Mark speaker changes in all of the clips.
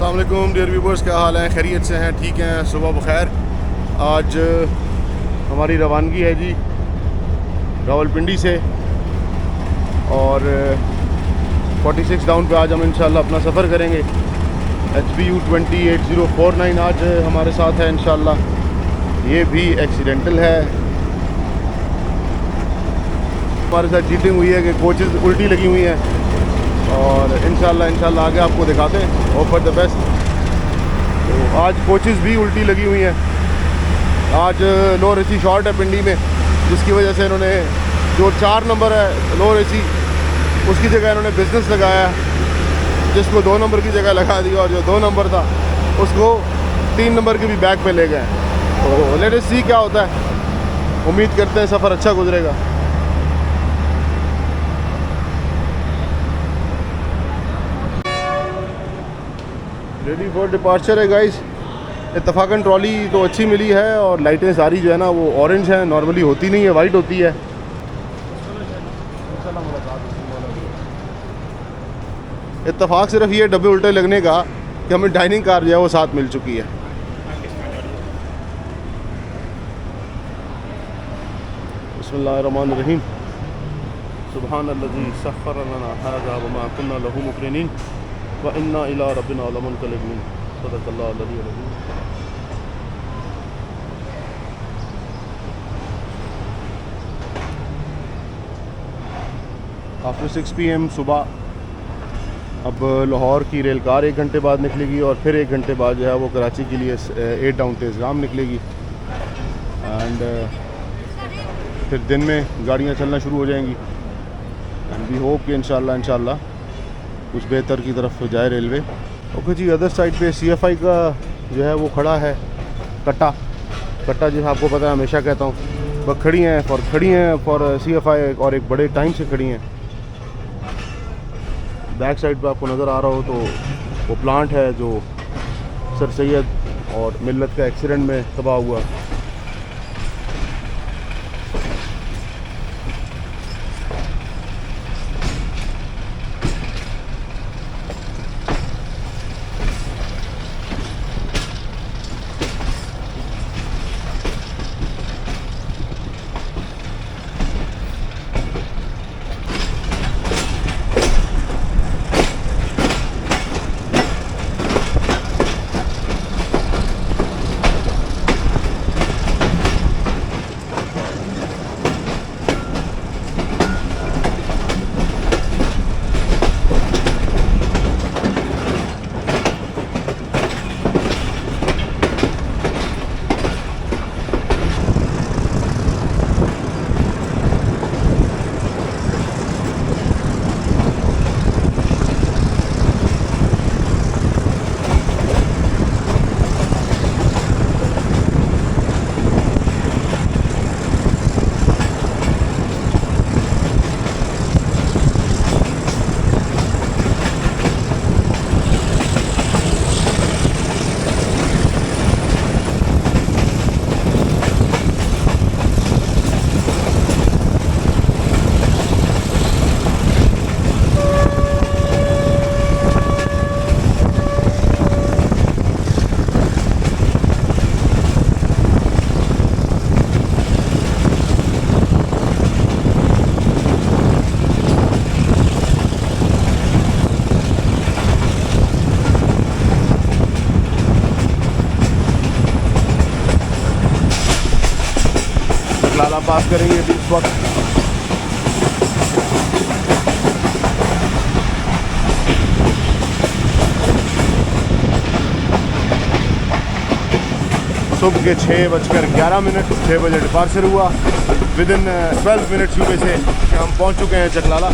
Speaker 1: अस्सलाम वालेकुम dear viewers, क्या हाल है? खैरियत से हैं? ठीक हैं? सुबह बखैर। आज हमारी रवानगी है जी रावलपिंडी से और 46 डाउन पे आज हम इंशाल्लाह अपना सफ़र करेंगे। HBU 208049 आज हमारे साथ है इंशाल्लाह। ये भी एक्सीडेंटल है। हमारे साथ चीटिंग हुई है कि कोचेस उल्टी लगी हुई हैं और इंशाल्लाह आगे आपको दिखाते हैं। Hope for the best. तो आज कोचेस भी उल्टी लगी हुई हैं। आज लो रेसी शॉर्ट है पिंडी में, जिसकी वजह से इन्होंने जो 4 नंबर है लो रेसी उसकी जगह इन्होंने बिज़नेस लगाया, जिसको 2 नंबर की जगह लगा दिया और जो 2 नंबर था उसको 3 नंबर के भी बैक पे ले गए। तो लेट अस सी क्या होता है। उम्मीद करते हैं सफ़र अच्छा गुजरेगा। रेडी फॉर डिपार्चर है गाइस। इत्तफाकन ट्रॉली तो अच्छी मिली है और लाइटें सारी जो है ना वो ऑरेंज हैं, नॉर्मली होती नहीं है, वाइट होती है। इत्तफाक सिर्फ ये डब्बे उल्टे लगने का कि हमें डाइनिंग कार जो है वो साथ मिल चुकी है। बिस्मिल्लाहिर्रहमानिर्रहीम। सुब्हानल्लज़ी सख़्ख़र लना हाज़ा वमा कुन्ना लहू मुक़रिनीन व इन्ना इला रब्बिना लमुनक़लिबून। सदक़ल्लाहुल अज़ीज़ुल हकीम। आफ्टर 6 PM सुबह अब लाहौर की रेल कार 1 घंटे बाद निकलेगी और फिर 1 घंटे बाद जो है वो कराची के लिए 8 डाउन तेज़गाम निकलेगी। एंड फिर दिन में गाड़ियाँ चलना शुरू हो जाएंगी। एंड वी होप कि इंशाल्लाह कुछ बेहतर की तरफ जाए रेलवे। ओके जी, अदर साइड पे CFI का जो है वो खड़ा है कट्टा जो है आपको पता है, हमेशा कहता हूँ वह खड़ी हैं फॉर CFI और एक बड़े टाइम से खड़ी हैं। बैक साइड पे आपको नज़र आ रहा हो तो वो प्लांट है जो सर सैयद और मिल्लत का एक्सीडेंट में तबाह हुआ। लाला पास करेंगे अभी इस वक्त। सुबह के 6:11, 6 बजे डिपार्चर हुआ। विदिन 12 मिनट्स यूपी से हम पहुंच चुके हैं चकलाला।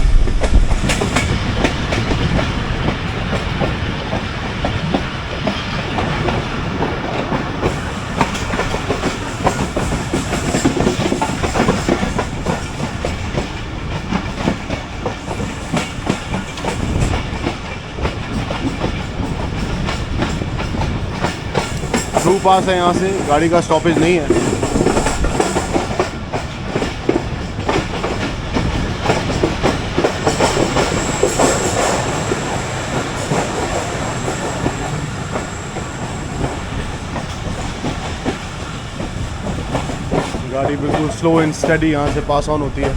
Speaker 1: थ्रू पास है, यहाँ से गाड़ी का स्टॉपेज नहीं है। गाड़ी बिल्कुल स्लो एंड स्टडी यहाँ से पास ऑन होती है।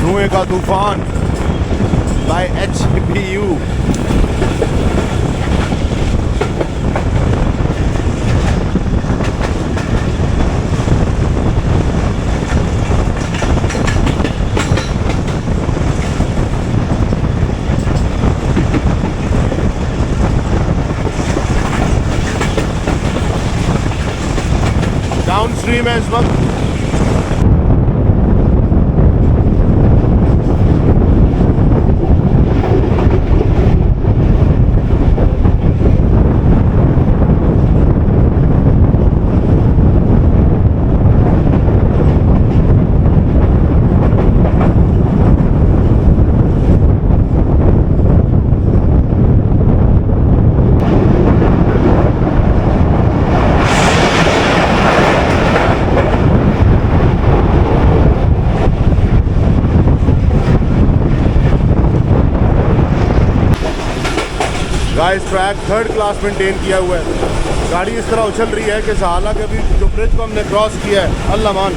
Speaker 1: धुएं का तूफान बाय HPU। डाउन स्ट्रीम है इस वक्त। Guys track third class maintain किया हुआ है। गाड़ी इस तरह उछल रही है कि हालांकि अभी जो ब्रिज को हमने क्रॉस किया है, अल्लाह मान।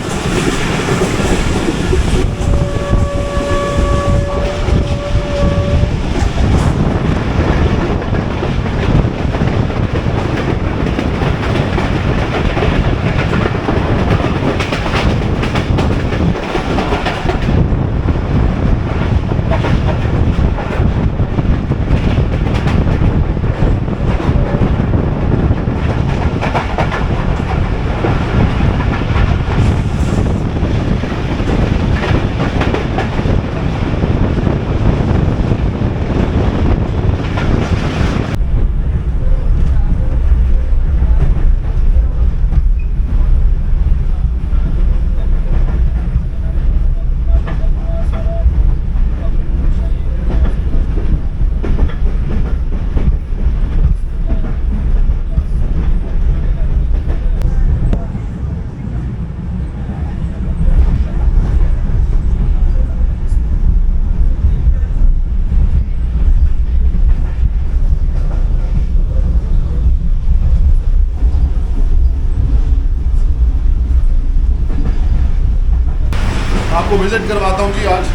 Speaker 1: आपको विज़िट करवाता हूँ जी आज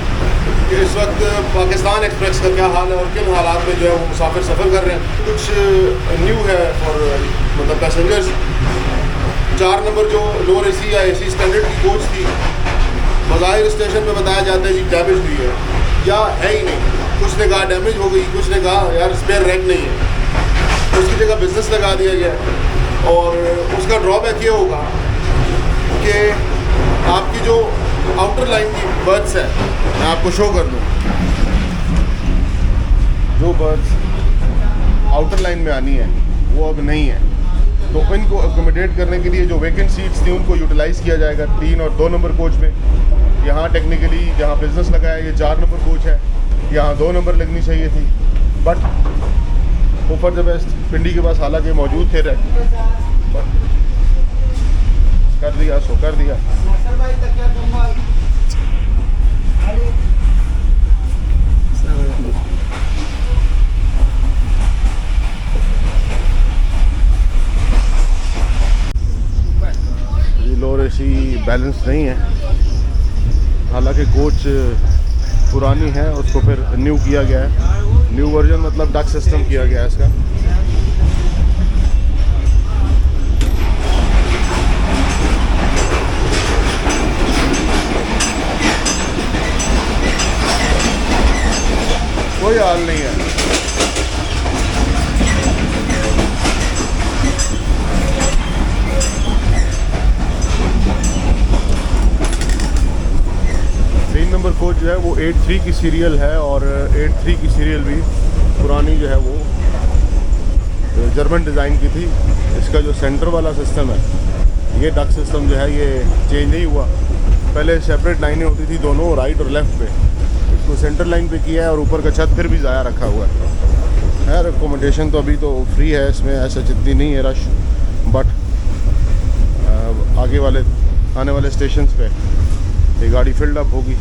Speaker 1: कि इस वक्त पाकिस्तान एक्सप्रेस का क्या हाल है और किन हालात में जो है वो मुसाफिर सफ़र कर रहे हैं। कुछ न्यू है और मतलब पैसेंजर्स। 4 नंबर जो लोअर AC या AC स्टैंडर्ड की कोच थी, बज़ाहिर स्टेशन पे बताया जाता है जी डैमेज हुई है, या है ही नहीं। कुछ ने कहा डैमेज हो गई, कुछ ने कहा यार स्पेयर रैक नहीं है। उसकी जगह बिजनेस लगा दिया गया और उसका ड्रॉबैक ये होगा कि आपकी जो आउटर लाइन की बर्थ्स है, मैं आपको शो कर दूँ, जो बर्थ्स आउटर लाइन में आनी है वो अब नहीं है। तो इनको अकोमोडेट करने के लिए जो वैकेंट सीट्स थी उनको यूटिलाइज़ किया जाएगा 3 और 2 नंबर कोच में। यहाँ टेक्निकली जहाँ बिज़नेस लगा है ये 4 नंबर कोच है, यहाँ 2 नंबर लगनी चाहिए थी, बट ऊपर द बेस्ट पिंडी के पास हालांकि मौजूद थे रैक, बट कर दिया सो कर दिया। लोअर AC बैलेंस नहीं है, हालांकि कोच पुरानी है, उसको फिर न्यू किया गया है। न्यू वर्जन मतलब डक सिस्टम किया गया है इसका। कोई हाल नहीं है। नंबर कोच जो है वो 83 की सीरियल है और 83 की सीरियल भी पुरानी जो है वो जर्मन डिज़ाइन की थी। इसका जो सेंटर वाला सिस्टम है, ये डक सिस्टम जो है ये चेंज नहीं हुआ। पहले सेपरेट लाइनें होती थी दोनों, राइट और लेफ़्ट पे, इसको सेंटर लाइन पे किया है और ऊपर का छत फिर भी ज़ाया रखा हुआ है। खैर अकोमोडेशन तो अभी तो फ्री है, इसमें ऐसा जितनी नहीं है रश, बट आगे वाले आने वाले स्टेशंस पे ये गाड़ी फिल्ड अप होगी।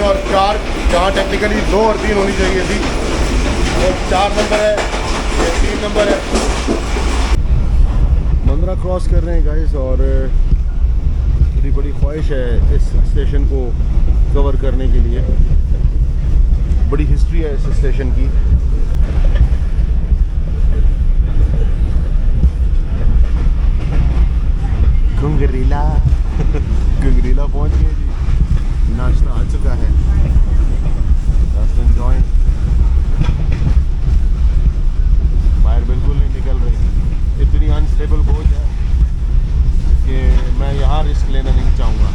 Speaker 1: और 4, जहाँ टेक्निकली 2 और 3 होनी चाहिए थी, वो 4 नंबर है, ये 3 नंबर है। बंदरा क्रॉस कर रहे हैं गाइस, और मेरी बड़ी ख्वाहिश है इस स्टेशन को कवर करने के लिए। बड़ी हिस्ट्री है इस स्टेशन की। गुंगरीला गुंगरीला पहुंच गए जी। नाश्ता आ चुका है, बाहर बिल्कुल नहीं निकल रही, इतनी अनस्टेबल कोच है कि मैं यहाँ रिस्क लेना नहीं चाहूँगा।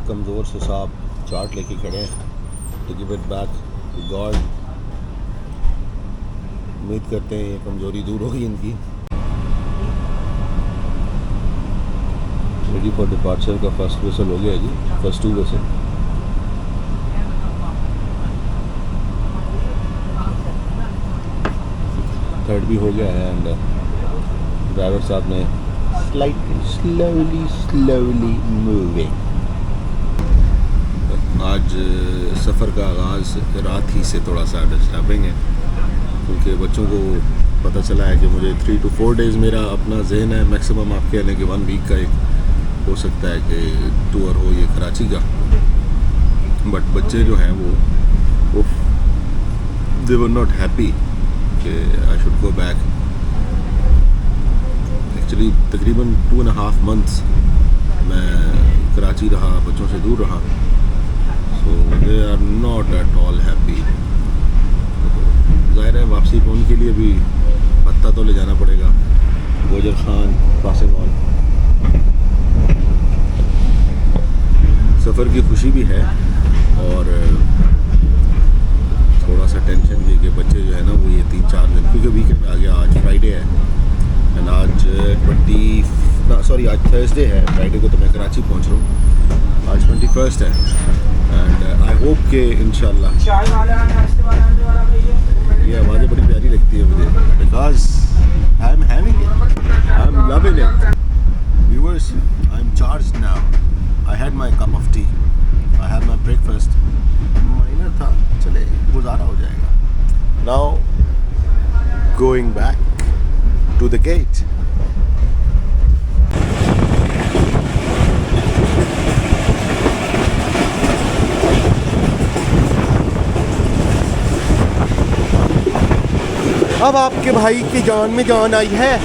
Speaker 1: कमज़ोर से साहब चार्ट लेके खड़े हैं to give it back to God. उम्मीद करते हैं ये कमज़ोरी दूर होगी इनकी। रेडी फॉर डिपार्चर का फर्स्ट विसल हो गया जी, फर्स्ट 2 विसल। थर्ड भी हो गया है एंड ड्राइवर साहब ने स्लाइटली स्लोली मूविंग। आज सफ़र का आगाज़ रात ही से थोड़ा सा डिस्टर्बिंग है, क्योंकि बच्चों को पता चला है कि मुझे 3 to 4 डेज़ मेरा अपना जहन है, मैक्सिमम आप कह लें कि 1 वीक का एक हो सकता है कि टूर हो ये कराची का। बट बच्चे जो हैं वो दे वर नॉट हैप्पी कि I should go back. Actually तकरीबन 2.5 months मैं कराची रहा, बच्चों से दूर रहा, so they are not at all happy। ज़ाहिर है वापसी पर उनके लिए भी पत्ता तो ले जाना पड़ेगा। गोजर खान पासिंग ऑन। सफ़र की खुशी भी है और थोड़ा सा टेंशन भी कि बच्चे जो है ना वो ये 3-4 दिन, क्योंकि वीकेंड आ गया, आज फ्राइडे है एंड आज आज थर्सडे है, फ्राइडे को तो मैं कराची पहुंच रहा हूँ, आज 21 है एंड आई होप के इंशाल्लाह। ये आवाज़ें बड़ी प्यारी लगती है मुझे, because I am having it, I am loving it. Viewers, I am charged now. I had my cup of tea, I had my breakfast, minor था, चले गुजारा हो जाएगा। Now going back to the gate. अब आपके भाई की जान में जान आई है।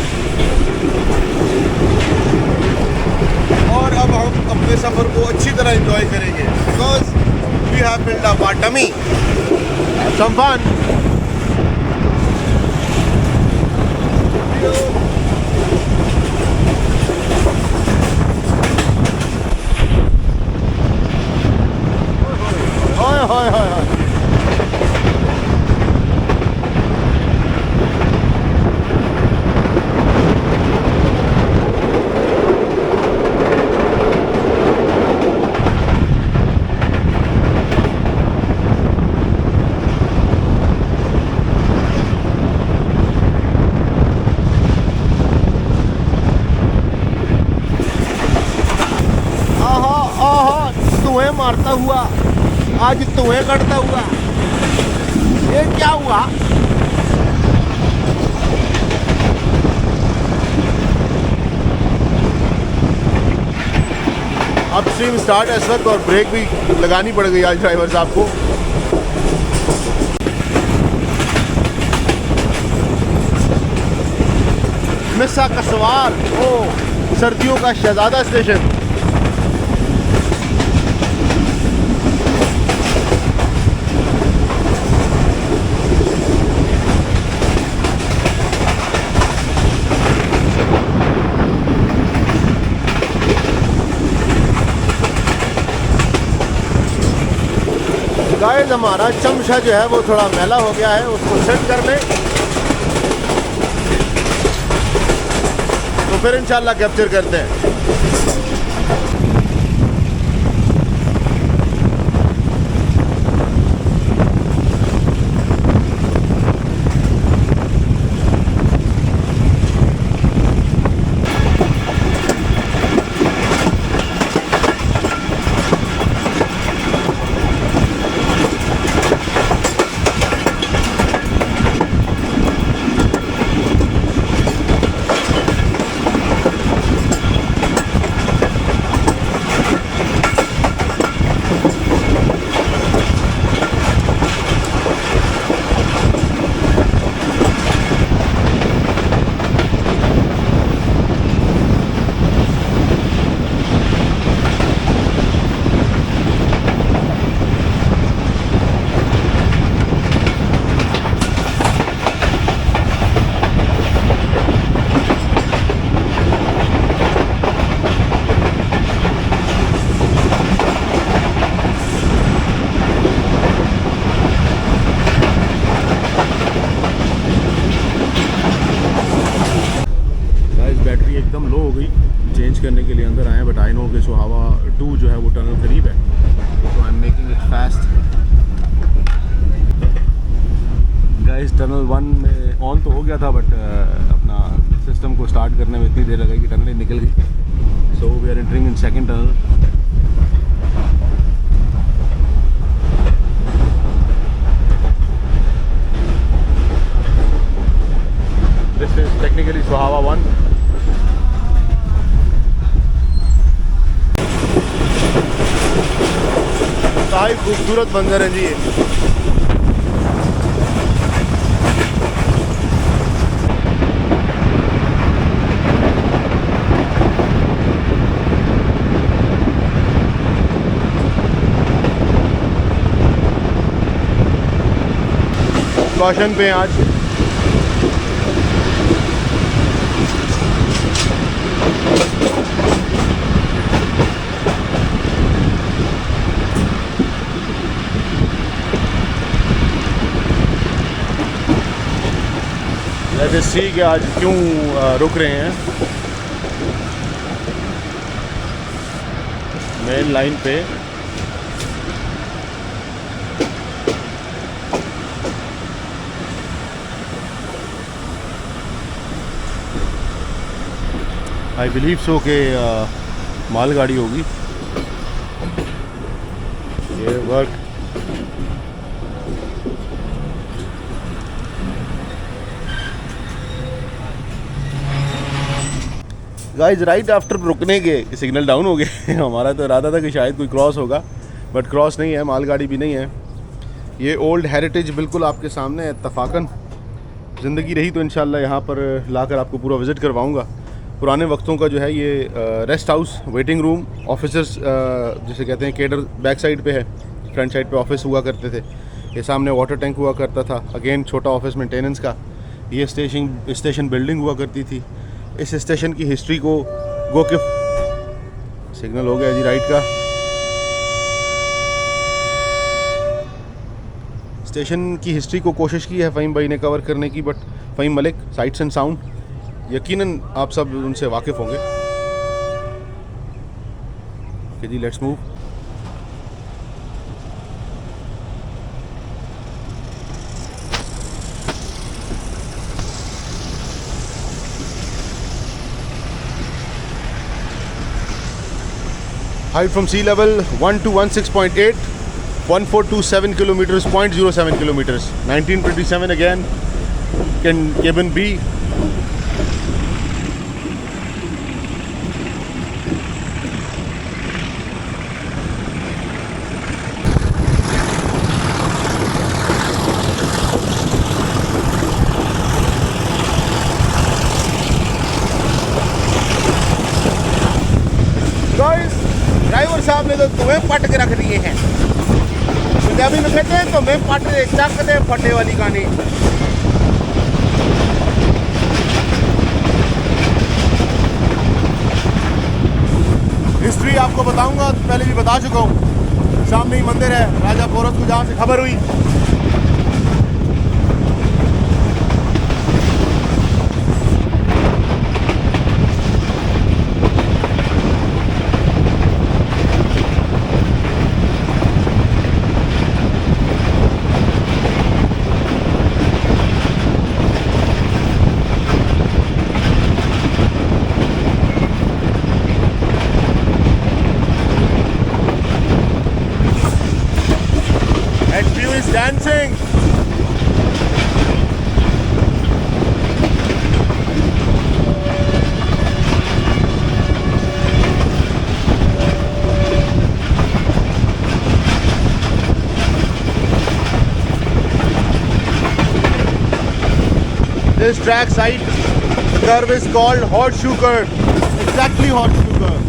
Speaker 1: अब हम अपने सफ़र को अच्छी तरह एंजॉय करेंगे because we have built up our tummy. Some fun. Hi hi hi hi. धुएं मारता हुआ, आज धुएं कटता हुआ, ये क्या हुआ? अब स्ट्रीम स्टार्ट है इस वक्त और ब्रेक भी लगानी पड़ गई आज ड्राइवर साहब को। मिस्सा कसवाल, ओ सर्दियों का शहजादा स्टेशन। गाइस हमारा चमचा जो है वो थोड़ा मैला हो गया है, उसको सेट कर लें तो फिर इंशाल्लाह कैप्चर करते हैं। चेंज करने के लिए अंदर आए, बट आई नो कि सुहावा 2 जो है वो टनल करीब है, तो I am making it fast. Guys tunnel 1 में ऑन तो हो गया था, बट अपना सिस्टम को स्टार्ट करने में इतनी देर लगी कि टनल निकल गई। So we are entering in second tunnel. This is technically Sohawa 1। खूबसूरत मंजर है जी ये। कॉशन पे आज लेट्स सी कि आज क्यों रुक रहे हैं मेन लाइन पे। आई बिलीव सो कि मालगाड़ी होगी ये वर्क। गाइस राइट आफ्टर रुकने के सिग्नल डाउन हो गए। हमारा तो इरादा था कि शायद कोई क्रॉस होगा, बट क्रॉस नहीं है, मालगाड़ी भी नहीं है। ये ओल्ड हेरिटेज बिल्कुल आपके सामने है। इत्तफाकन ज़िंदगी रही तो इंशाल्लाह यहाँ पर लाकर आपको पूरा विज़िट करवाऊँगा। पुराने वक्तों का जो है ये rest house, waiting room, officers जिसे कहते हैं केडर बैक साइड पे है, फ्रंट साइड पे ऑफिस हुआ करते थे। ये सामने वाटर टैंक हुआ करता था, अगेन छोटा ऑफिस मेंटेनेंस का। ये स्टेशन बिल्डिंग हुआ करती थी। इस स्टेशन की हिस्ट्री को गो के सिग्नल हो गया जी राइट का। स्टेशन की हिस्ट्री को कोशिश की है फ़हीम भाई ने कवर करने की, but Faheem Malik, sights and sound, यकीनन आप सब उनसे वाकिफ़ होंगे। ओके जी, let's move. Height from sea level 1216.8, 1427 kilometers, 0.07 kilometers. 1927 again. Cabin B. Guys, driver साहब ने तो तुम्हें पट के रख दिए हैं। पंजाबी में कहते हैं तुम्हें पट दे, चक दे फटे वाली कहानी। हिस्ट्री आपको बताऊंगा, पहले भी बता चुका हूँ। सामने ही मंदिर है राजा पोरस को, जहाँ से खबर हुई। Dancing. This track side curve is called horseshoe curve. Exactly horseshoe curve.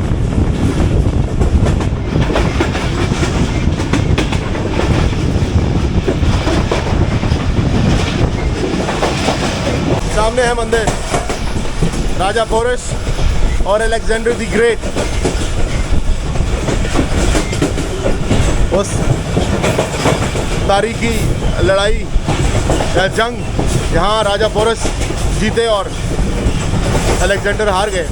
Speaker 1: सामने है मंदिर राजा पोरस और अलेक्जेंडर द ग्रेट। उस तारीखी लड़ाई या जंग जहां राजा पोरस जीते और अलेक्जेंडर हार गए।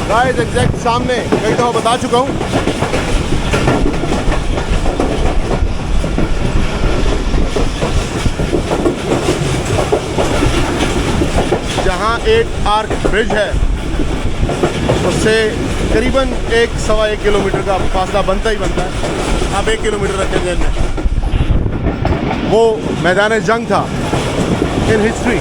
Speaker 1: गाइस एग्जैक्ट सामने, कई दफ़ा बता चुका हूँ, जहाँ 8 आर्क ब्रिज है उससे करीबन 1-1.25 किलोमीटर का फासला बनता ही बनता है। आप 1 किलोमीटर रखें ध्यान में। वो मैदान जंग था in history.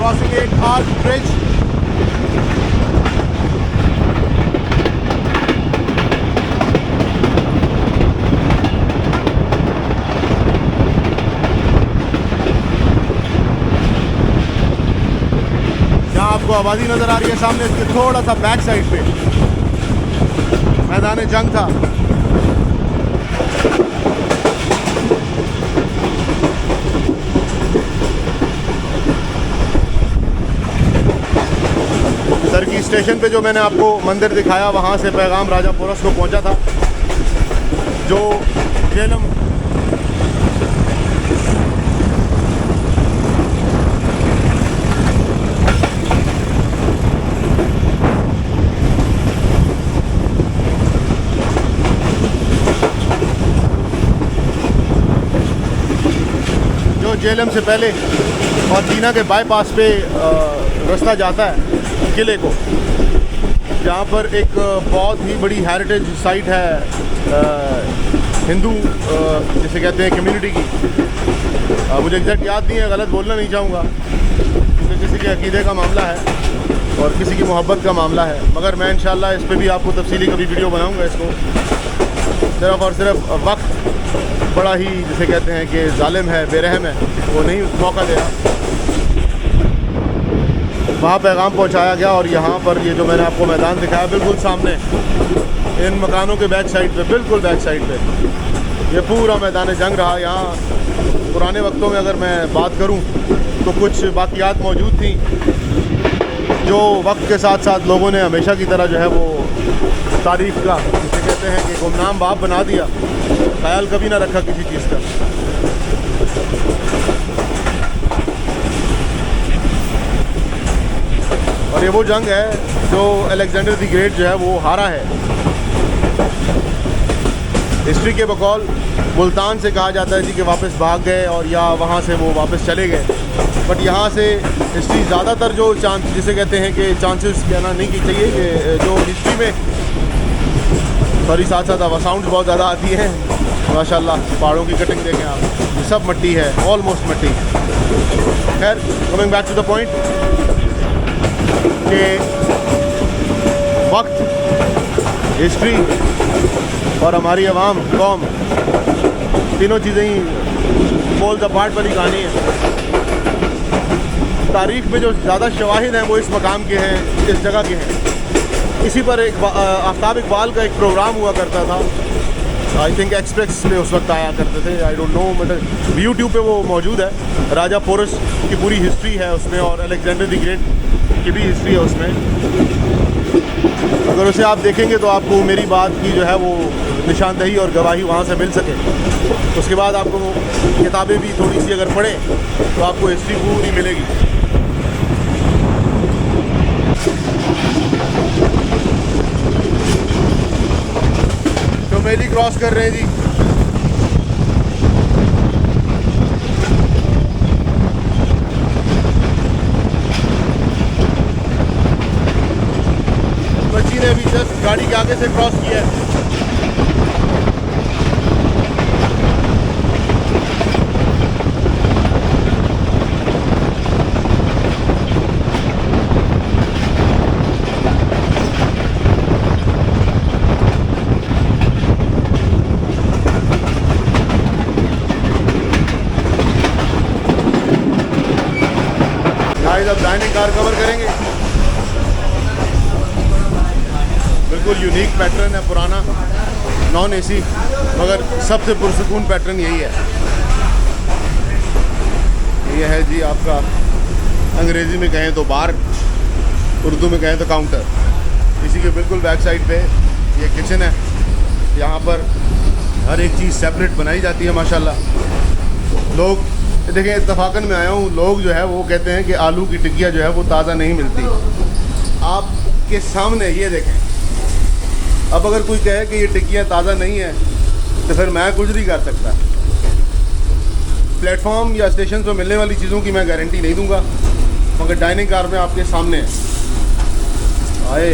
Speaker 1: Crossing 8 arch bridge. यहाँ आपको आबादी नजर आ रही है सामने, इसके थोड़ा सा बैक साइड पे मैदान जंग था। सरकी स्टेशन पे जो मैंने आपको मंदिर दिखाया, वहाँ से पैगाम राजा पोरस को पहुँचा था, जो झेलम जेएलएम से पहले और दीना के बाईपास पे रास्ता जाता है किले को, जहाँ पर एक बहुत ही बड़ी हेरिटेज साइट है हिंदू जिसे कहते हैं कम्युनिटी की। मुझे एग्जैक्ट याद नहीं है, गलत बोलना नहीं चाहूँगा क्योंकि किसी के अकीदे का मामला है और किसी की मोहब्बत का मामला है, मगर मैं इंशाल्लाह इस पे भी आपको तफसीली कभी वीडियो बनाऊँगा। इसको सिर्फ और सिर्फ वक्त बड़ा ही जिसे कहते हैं कि जालिम है, बेरहम है, वो नहीं मौका दे रहा। वहाँ पैगाम पहुँचाया गया और यहाँ पर ये जो मैंने आपको मैदान दिखाया बिल्कुल सामने इन मकानों के बैक साइड पे, बिल्कुल बैक साइड पे ये पूरा मैदान जंग रहा। यहाँ पुराने वक्तों में अगर मैं बात करूँ तो कुछ बाक़ियात मौजूद थी जो वक्त के साथ साथ लोगों ने हमेशा की तरह जो है वो तारीख़ का जिसे कहते हैं कि गुमनाम बाप बना दिया, ख्याल कभी ना रखा किसी चीज़ का। और ये वो जंग है जो अलेक्जेंडर द ग्रेट जो है वो हारा है। हिस्ट्री के बकौल मुल्तान से कहा जाता है जी कि वापस भाग गए और या वहाँ से वो वापस चले गए, बट यहाँ से हिस्ट्री ज़्यादातर जो चांस जिसे कहते हैं कि चांसेस कहना नहीं की चाहिए कि जो हिस्ट्री में सॉरी साथ साथ अब साउंड बहुत ज़्यादा आती है माशाल्लाह। पहाड़ों की कटिंग देखें आप, ये सब मिट्टी है, ऑलमोस्ट मिट्टी। खैर coming back to the point कि वक्त, हिस्ट्री और हमारी आवाम कौम तीनों चीज़ें ही पोल द पार्ट वाली कहानी है। तारीख़ में जो ज़्यादा शवाहिद हैं वो इस मकाम के हैं, इस जगह के हैं। इसी पर एक आफ्ताब इकबाल का एक प्रोग्राम हुआ करता था, आई थिंक एक्सप्रेस में उस वक्त आया करते थे, आई डोंट नो, मतलब यूट्यूब पे वो मौजूद है। राजा पोरस की पूरी हिस्ट्री है उसमें और अलेक्जेंडर द ग्रेट की भी हिस्ट्री है उसमें। अगर उसे आप देखेंगे तो आपको मेरी बात की जो है वो निशानदही और गवाही वहाँ से मिल सके। उसके बाद आपको किताबें भी थोड़ी सी अगर पढ़ें तो आपको हिस्ट्री पूरी मिलेगी। तो मेरी क्रॉस कर रहे हैं जी। बच्ची ने अभी जस्ट गाड़ी के आगे से क्रॉस किया है। अब डाइनिंग कार कवर करेंगे। बिल्कुल यूनिक पैटर्न है, पुराना, नॉन एसी, मगर सबसे पुरसकून पैटर्न यही है। ये है जी आपका, अंग्रेज़ी में कहें तो बार, उर्दू में कहें तो काउंटर। इसी के बिल्कुल बैक साइड पे ये किचन है। यहाँ पर हर एक चीज़ सेपरेट बनाई जाती है माशाल्लाह। लोग देखें, इत्तफाकन में आया हूँ, लोग जो है वो कहते हैं कि आलू की टिक्कियाँ जो है वो ताज़ा नहीं मिलती। आपके सामने ये देखें, अब अगर कोई कहे कि ये टिक्कियाँ ताज़ा नहीं है तो फिर मैं कुछ नहीं कर सकता। प्लेटफॉर्म या स्टेशन पर मिलने वाली चीज़ों की मैं गारंटी नहीं दूंगा, मगर डाइनिंग कार में आपके सामने आए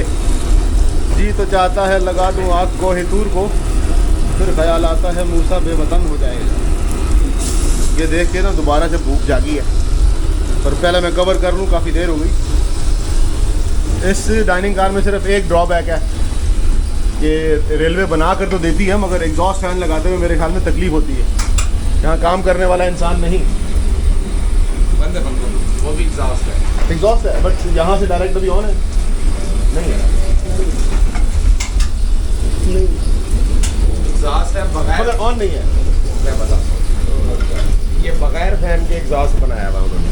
Speaker 1: जी तो चाहता है लगा दूँ आग को हितूर को, फिर ख्याल आता है मूसा बेवतन हो जाएगा। ये देख के ना दोबारा से भूख जागी है, पर पहले मैं कवर कर लूँ, काफ़ी देर हो गई। इस डाइनिंग कार में सिर्फ एक ड्रॉबैक है कि रेलवे बना कर तो देती है, मगर एग्जॉस्ट फैन लगाते हुए मेरे ख्याल में तकलीफ़ होती है। यहाँ काम करने वाला इंसान नहीं,
Speaker 2: बंद वो भी एग्जॉस्ट
Speaker 1: है, बट यहाँ से डायरेक्ट अभी ऑन है नहीं है,
Speaker 2: एग्जॉस्ट है
Speaker 1: मगर ऑन नहीं है।
Speaker 2: मैं बता, ये बगैर फैन के एग्जॉस्ट बनाया हुआ उन्होंने।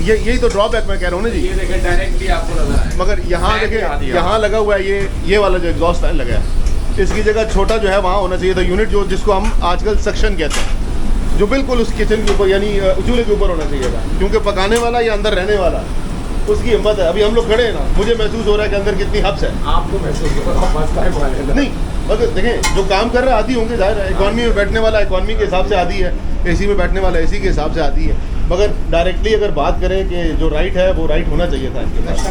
Speaker 1: यही तो ड्रॉबैक मैं कह रहा हूँ ना जी।
Speaker 2: ये देखें डायरेक्टली आपको नजर आए,
Speaker 1: मगर यहाँ देखें, यहाँ लगा हुआ है ये वाला जो एग्जॉस्ट फैन लगा है, इसकी जगह छोटा जो है वहाँ होना चाहिए था यूनिट, जो जिसको हम आजकल सक्शन कहते हैं, जो बिल्कुल उस किचन के ऊपर यानी चूल्हे के ऊपर होना चाहिए था, क्योंकि पकाने वाला या अंदर रहने वाला उसकी हिम्मत है। अभी हम लोग खड़े हैं ना, मुझे महसूस हो रहा है कि अंदर कितनी हब्स है।
Speaker 2: आपको महसूस हो रहा है?
Speaker 1: नहीं, मतलब देखें जो काम कर रहा है आदी होंगे, जाहिर है इकॉनमी में बैठने वाला इकॉनमी के हिसाब से आदी है, एसी में बैठने वाला एसी के हिसाब से आदी है। मगर डायरेक्टली अगर बात करें कि जो राइट है वो राइट होना चाहिए था इनके पास,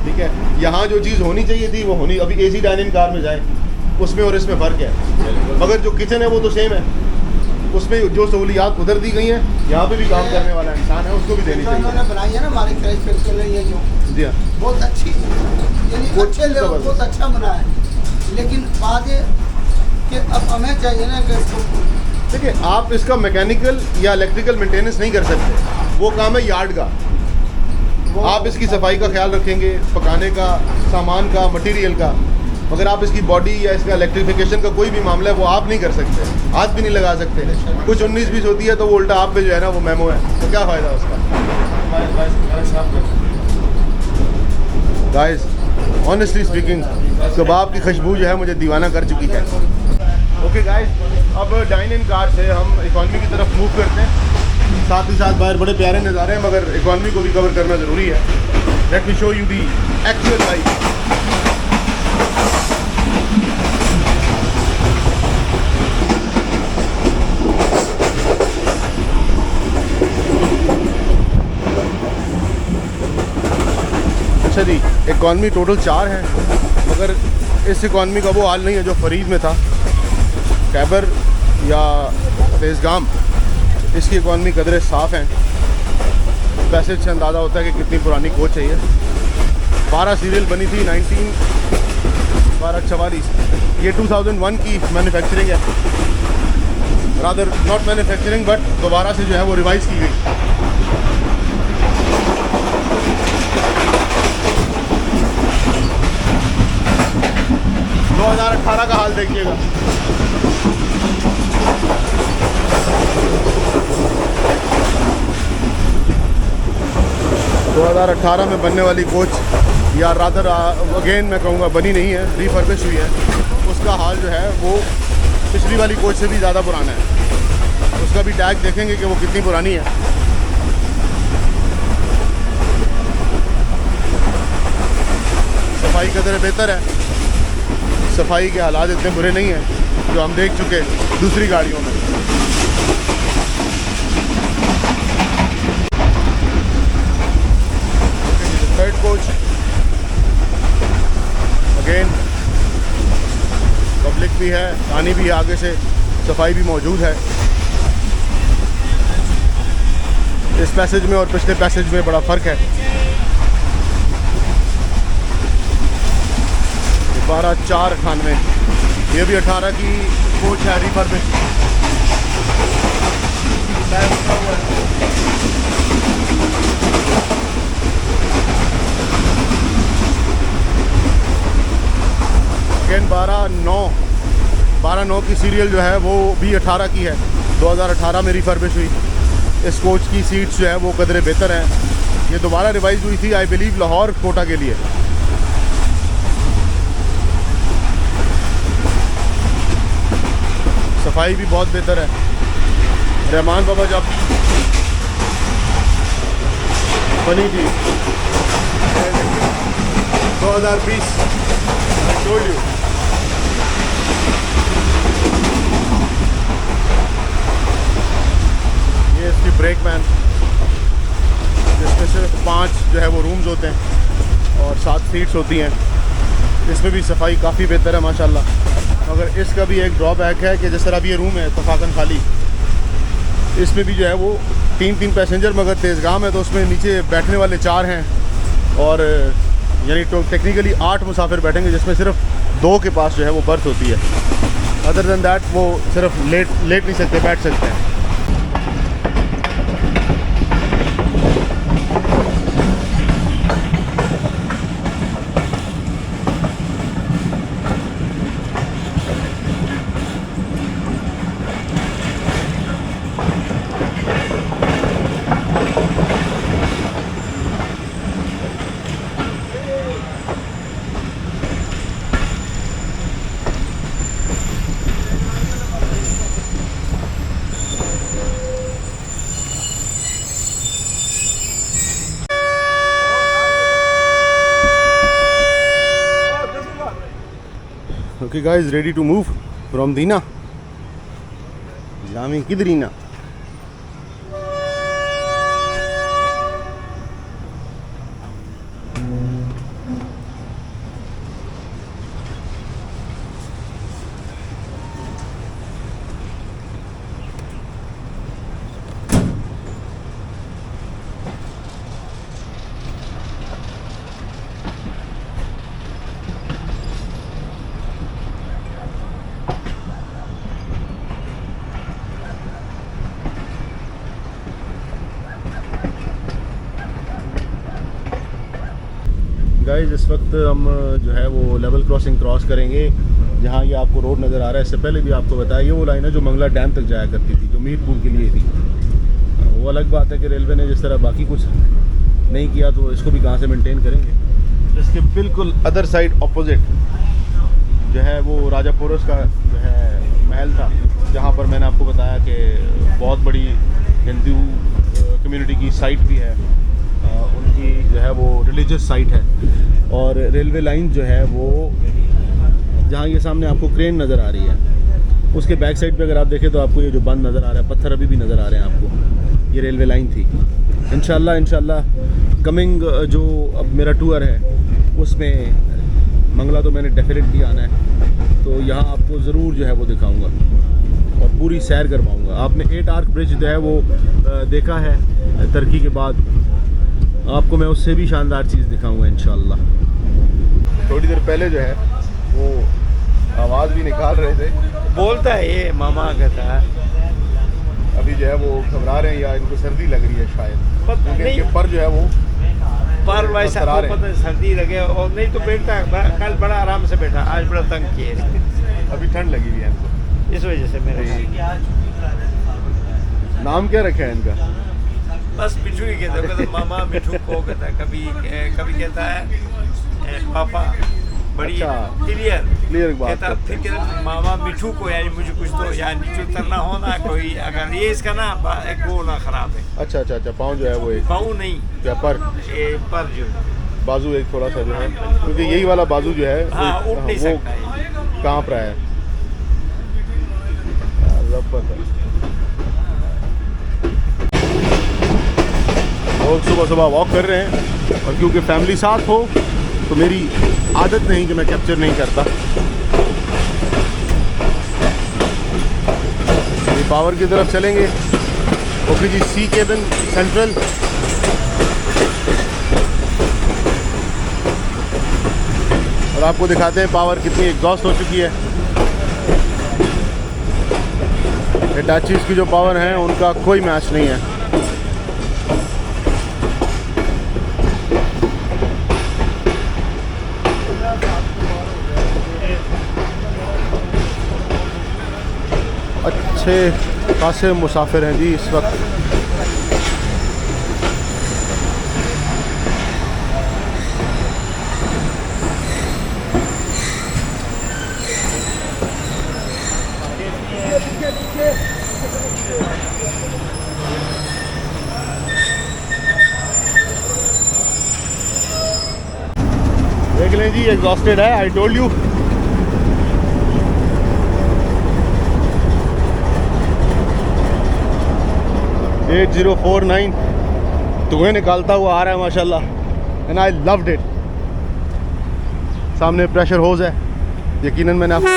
Speaker 1: ठीक है। यहाँ जो चीज़ होनी चाहिए थी वो होनी, अभी एसी डाइनिंग कार में जाए उसमें और इसमें फ़र्क है, मगर जो किचन है वो तो सेम है। उसमें जो सहूलियात उधर दी गई हैं, यहाँ पे भी काम करने वाला इंसान है उसको भी देनी चाहिए।
Speaker 3: उन्होंने बनाई है ना हमारे क्रैश फिल्म के लिए, ये जो
Speaker 1: जी हाँ,
Speaker 3: बहुत अच्छी, यानी अच्छे लेवल बहुत अच्छा बना है। लेकिन बात ये कि अब हमें चाहिए ना कि इसको,
Speaker 1: देखिए आप इसका मैकेनिकल या इलेक्ट्रिकल मेंटेनेंस नहीं कर सकते, वो काम है यार्ड का। आप इसकी सफाई का ख्याल रखेंगे, पकाने का, सामान का, मटेरियल का, मगर आप इसकी बॉडी या इसका इलेक्ट्रिफिकेशन का कोई भी मामला है वो आप नहीं कर सकते, हाथ भी नहीं लगा सकते। कुछ 19-20 होती है तो वो उल्टा आप पे जो है ना वो मेमो है, तो क्या फ़ायदा उसका। गाइस ऑनेस्टली स्पीकिंग कबाब की खुशबू जो है मुझे दीवाना कर चुकी है। ओके गाइस, अब डाइन इन कार से हम इकॉनमी की तरफ मूव करते हैं। साथ ही साथ बाहर बड़े प्यारे नज़ारे हैं, मगर इकॉनमी को भी कवर करना ज़रूरी है। Let me show you the actual life. अच्छा जी, इकॉनमी टोटल 4 हैं, मगर इस इकॉनमी का वो हाल नहीं है जो फरीद में था, खैबर या तेज़गाम। इसकी इकॉनमी कदरे साफ़ हैं, पैसे से अंदाज़ा होता है कि कितनी पुरानी कोच है ये। 12 सीरियल बनी थी 1244, ये 2001 की मैन्युफैक्चरिंग है, रादर नॉट मैन्युफैक्चरिंग बट दोबारा से जो है वो रिवाइज़ की गई। 2018 का हाल देखिएगा। दो 2018 में बनने वाली कोच, या रादर अगेन मैं कहूँगा बनी नहीं है, रिफर्बिश हुई है, उसका हाल जो है वो पिछली वाली कोच से भी ज़्यादा पुराना है। उसका भी टैग देखेंगे कि वो कितनी पुरानी है। सफाई कदर बेहतर है, सफाई के हालात इतने बुरे नहीं हैं जो हम देख चुके दूसरी गाड़ियों में। थर्ड कोच अगेन पब्लिक भी है, पानी भी है आगे से, सफाई भी मौजूद है। इस पैसेज में और पिछले पैसेज में बड़ा फ़र्क है। 12/4/98, ये भी 18 की कोच है, रिफर्बिश। अगेन 12/9 की सीरियल जो है वो भी 18 की है, 2018 में रिफर्बिश हुई। इस कोच की सीट्स जो है वो कदरे बेहतर हैं। ये दोबारा रिवाइज हुई थी आई बिलीव लाहौर कोटा के लिए। सफाई भी बहुत बेहतर है। रहमान बाबा जब बनी थी 2020, टोल्ड यू, ये इसकी ब्रेक मैन, जिसमें सिर्फ 5 जो है वो रूम्स होते हैं और 7 सीट्स होती हैं। इसमें भी सफाई काफ़ी बेहतर है माशाल्लाह। मगर इसका भी एक ड्रॉबैक है कि जिस तरह अब ये रूम है इत्तफाकन खाली, इसमें भी जो है वो 3 पैसेंजर, मगर तेज़गाम है तो उसमें नीचे बैठने वाले 4 हैं और यानी तो टेक्निकली 8 मुसाफिर बैठेंगे, जिसमें सिर्फ 2 के पास जो है वो बर्थ होती है। अदर दैन दैट वो सिर्फ लेट नहीं सकते, बैठ सकते हैं। Okay guys, ready to move from Dina. Jami kidrina. Guys इस वक्त हम जो है वो लेवल क्रॉसिंग क्रॉस करेंगे। जहाँ ये आपको रोड नज़र आ रहा है, इससे पहले भी आपको बताया ये वो लाइन है जो मंगला डैम तक जाया करती थी, जो मीरपुर के लिए थी। वो अलग बात है कि रेलवे ने जिस तरह बाकी कुछ नहीं किया तो इसको भी कहाँ से मेंटेन करेंगे। इसके बिल्कुल अदर साइड ऑपोजिट जो है वो राजा पोरस का जो है महल था, जहाँ पर मैंने आपको बताया कि बहुत बड़ी हिंदू कम्युनिटी की साइट भी है, उनकी जो है वो रिलीजियस साइट है। और रेलवे लाइन जो है वो जहाँ ये सामने आपको क्रेन नज़र आ रही है, उसके बैक साइड पे अगर आप देखें तो आपको ये जो बंद नज़र आ रहा है, पत्थर अभी भी नज़र आ रहे हैं आपको, ये रेलवे लाइन थी। इंशाल्लाह कमिंग जो अब मेरा टूर है उसमें मंगला तो मैंने डेफिनेटली आना है, तो यहाँ आपको ज़रूर जो है वो दिखाऊँगा और पूरी सैर करवाऊँगा। आपने 8 आर्क ब्रिज जो है वो देखा है तरक्की के बाद, आपको मैं उससे भी शानदार चीज़ दिखाऊंगा इंशाल्लाह। थोड़ी देर पहले जो है वो आवाज़ भी निकाल रहे थे,
Speaker 2: बोलता है ये मामा कहता है।
Speaker 1: अभी जो है वो घबरा रहे हैं या इनको सर्दी लग रही है शायद, क्योंकि
Speaker 2: नहीं।
Speaker 1: इनके पर जो है वो
Speaker 2: पर वैसा
Speaker 1: थरथरा रहे हैं।
Speaker 2: पता है, सर्दी लगे और नहीं तो बैठता है, कल बड़ा आराम से बैठा, आज बड़ा तंग किया इसने।
Speaker 1: अभी ठंड लगी हुई है इनको,
Speaker 2: इस वजह से मेरे
Speaker 1: नाम क्या रखा है इनका?
Speaker 2: बस मिठू ही कहता है, मामा मिठू को कहता है, कभी कहता है पापा, बड़ी
Speaker 1: अच्छा।
Speaker 2: क्लियर
Speaker 1: बात
Speaker 2: कहता, फिर कहता है मामा मिठू को, यानी मुझे कुछ तो यानी नीचे उतरना हो ना कोई, अगर ये इसका ना एक वो ना खराब है।
Speaker 1: अच्छा पाँव जो है वो एक
Speaker 2: पाँव नहीं,
Speaker 1: क्या पर
Speaker 2: जो
Speaker 1: बाजू एक थोड़ा सा जो है, क्योंकि यही वाला बाजू जो है
Speaker 2: हाँ उठ नहीं
Speaker 1: वो
Speaker 2: सकता है।
Speaker 1: कांप रहा है। जबरदस्त। लोग सुबह वॉक कर रहे हैं और क्योंकि फैमिली साथ हो तो मेरी आदत नहीं कि मैं कैप्चर नहीं करता। ये पावर की तरफ चलेंगे, ओके जी, सी केबिन सेंट्रल। और आपको दिखाते हैं पावर कितनी एग्जॉस्ट हो चुकी है। हिटाचीज़ की जो पावर है उनका कोई मैच नहीं है। अच्छे खासे मुसाफिर हैं जी इस वक्त। देख लें जी, एग्जॉस्टेड है, आई टोल्ड यू। एट 049 धुएं निकालता हुआ आ रहा है माशाल्लाह, एंड आई लव्ड इट। सामने प्रेशर होज है, यकीनन मैंने आपको